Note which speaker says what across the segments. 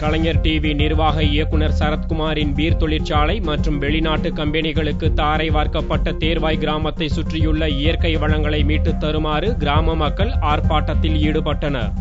Speaker 1: கலைஞர் TV நிர்வாக இயக்குனர் சரத்குமாரின் beer தொழிற்சாலை மற்றும் வெளிநாட்டு கம்பெனிகளுக்கு தாரை வார்க்கப்பட்ட தேர்வாய் கிராமத்தை சுற்றியுள்ள இயற்கை வளங்களை மீட்டுத் தருமாறு கிராம மக்கள் ஆர்ப்பாட்டத்தில் ஈடுபட்டனர்.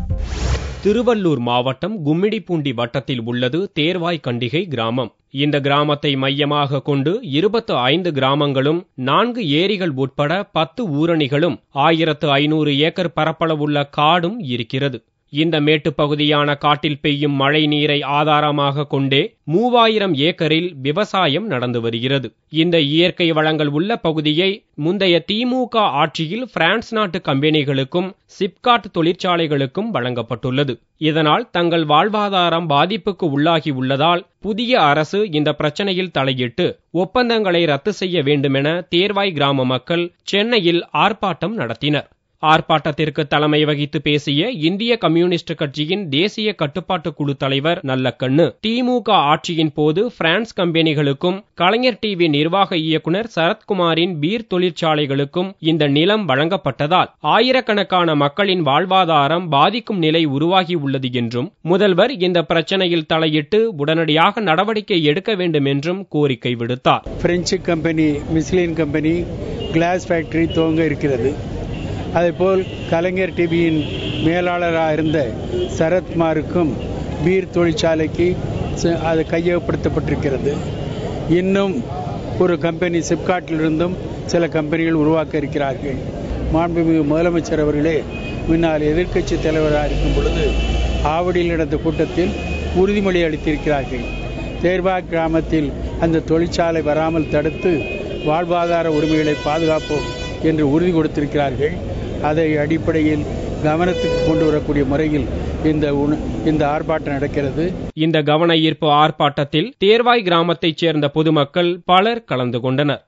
Speaker 1: திருவள்ளூர் மாவட்டம் கும்மிடிப்பூண்டி வட்டத்தில் உள்ளது தேர்வாய் கண்டிகை கிராமம். இந்த கிராமத்தை மையமாக கொண்டு 25 கிராமங்களும் 4 ஏரிகள் உட்பட 10 ஊரணிகளும் 1500 ஏக்கர் பரப்பளவுள்ள காடும் இருக்கிறது. இந்த மேட்டுப் பகுதியான காட்டில் பெய்யும் மழை நீரை ஆதாரமாக கொண்டே 3000 ஏக்கரில் விவசாயம் நடந்து வருகிறது. இந்த இயற்கை வளங்கள் உள்ள பகுதியை முந்தைய திமுக ஆட்சியில் பிரான்ஸ் நாட்டு கம்பெனிகளுக்கும் சிப்காட் தொழிற்சாலைகளுக்கும் வழங்கப்பட்டுள்ளது. இதனால் தங்கள் வாழ்வாதாரம் பாதிப்புக்கு உள்ளாகி உள்ளதால் புதிய அரசு இந்த பிரச்சனையில் தலையிட்டு ஒப்பந்தங்களை ரத்து செய்ய வேண்டுமென தேர்வாய் கிராம மக்கள் சென்னையில் ஆர்ப்பாட்டம் நடத்தினர். ஆர்ப்பாட்டத்திற்கு தலைமை வகித்து பேசிய இந்திய கம்யூனிஸ்ட் கட்சியின் தேசிய கட்டுப்பாட்டு குழு தலைவர் நல்லக்கண்ணு, திமுக ஆட்சியின் போது பிரான்ஸ் கம்பெனிகளுக்கும் கலைஞர் டிவி நிர்வாக இயக்குனர் சரத்குமாரின் பீர் தொழிற்சாலைகளுக்கும் இந்த நிலம் வழங்கப்பட்டதால் ஆயிரக்கணக்கான மக்களின் வாழ்வாதாரம் பாதிக்கும் நிலை உருவாகி உள்ளது என்றும், முதல்வர் இந்த பிரச்சனையில் தலையிட்டு உடனடியாக நடவடிக்கை எடுக்க வேண்டும் என்றும் கோரிக்கை விடுத்தார்.
Speaker 2: French company Michelin company glass factory துவங்க இருக்கிறது. அதேபோல் கலைஞர் டிவியின் மேலாளராக இருந்த சரத்குமாருக்கும் பீர் தொழிற்சாலைக்கு அது கையகப்படுத்தப்பட்டிருக்கிறது. இன்னும் ஒரு கம்பெனி சிப்காட்டிலிருந்தும் சில கம்பெனிகள் உருவாக்க இருக்கிறார்கள். மாண்புமிகு முதலமைச்சர் அவர்களே முன்னால் எதிர்க்கட்சி தலைவராக இருக்கும் பொழுது ஆவடியில் நடந்த கூட்டத்தில் உறுதிமொழி அளித்திருக்கிறார்கள். தேர்வாய் கிராமத்தில் அந்த தொழிற்சாலை வராமல் தடுத்து வாழ்வாதார உரிமைகளை பாதுகாப்போம் என்று உறுதி கொடுத்திருக்கிறார்கள். அதை அடிப்படையில் கவனத்துக்கு கொண்டு வரக்கூடிய முறையில் இந்த ஆர்ப்பாட்டம் நடக்கிறது.
Speaker 1: இந்த கவன ஈர்ப்பு ஆர்ப்பாட்டத்தில் தேர்வாய் கிராமத்தைச் சேர்ந்த பொதுமக்கள் பலர் கலந்து கொண்டனர்.